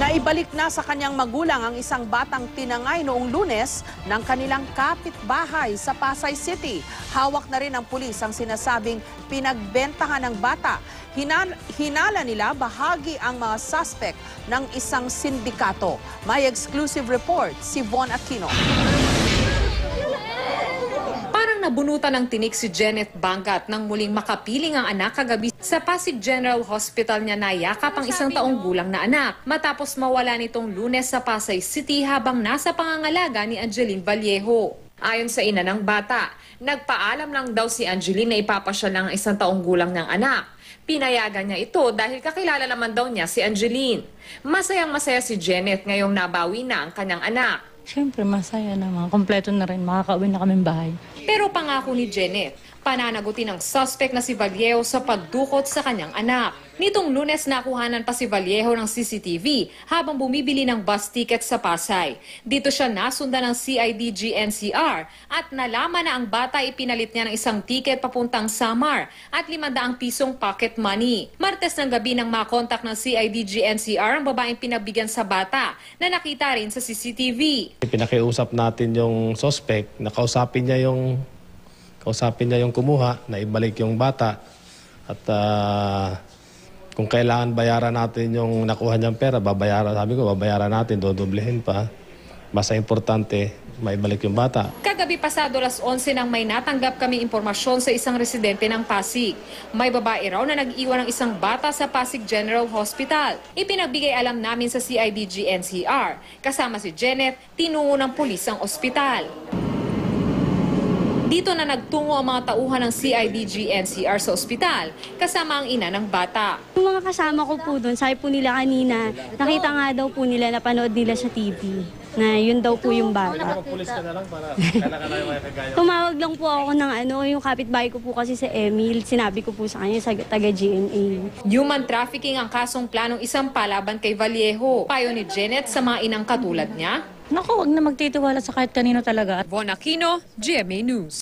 Naibalik na sa kanyang magulang ang isang batang tinangay noong Lunes ng kanilang kapitbahay sa Pasay City. Hawak na rin ng pulis ang sinasabing pinagbentahan ng bata. Hinala nila bahagi ang mga suspect ng isang sindikato. May exclusive report si Von Aquino. Nabunutan ng tinik si Janet Bangat nang muling makapiling ang anak kagabi sa Pasig General Hospital niya nayakap ang isang taong gulang na anak matapos mawala nitong Lunes sa Pasay City habang nasa pangangalaga ni Angeline Vallejo. Ayon sa ina ng bata, nagpaalam lang daw si Angeline na ipapasyal lang ang isang taong gulang ng anak. Pinayagan niya ito dahil kakilala naman daw niya si Angeline. Masayang-masaya si Janet ngayong nabawi na ang kanyang anak. Siyempre, masaya naman. Kompleto na rin. Makakauwi na kaming bahay. Pero pangako ni Janet, pananagutin ng suspect na si Vallejo sa pagdukot sa kanyang anak. Nitong Lunes nakuhanan pa si Vallejo ng CCTV habang bumibili ng bus ticket sa Pasay. Dito siya nasundan ng CIDG-NCR at nalaman na ang bata ipinalit niya ng isang ticket papuntang Samar at 500 pisong pocket money. Martes ng gabi nang makontak ng CIDG-NCR ang babaeng pinabigyan sa bata na nakita rin sa CCTV. Pinakiusap natin yung suspect, nakausapin niya yung kumuha, na ibalik yung bata at kung kailangan bayaran natin yung nakuha niyang pera, babayaran natin, dodoblehin pa. Basta importante, maibalik yung bata. Kagabi pasado 11:00 nang may natanggap kaming impormasyon sa isang residente ng Pasig. May babae raw na nag-iwan ng isang bata sa Pasig General Hospital. Ipinagbigay alam namin sa CIDG-NCR. Kasama si Janet, tinungo ng pulis ang ospital. Dito na nagtungo ang mga tauhan ng CIDG-NCR sa ospital, kasama ang ina ng bata. Yung mga kasama ko po doon, sabi po nila kanina, nakita nga daw po nila, napanood nila sa TV, na yun daw po yung bata. Tumawag lang po ako ng yung kapitbahay ko po kasi si Emil, sinabi ko po sa kanya sa taga-GMA. Human trafficking ang kasong planong isang palaban kay Vallejo. Payo ni Janet sa mga inang katulad niya. Naku, wag na magtitiwala sa kahit kanino talaga. Von Aquino, GMA News.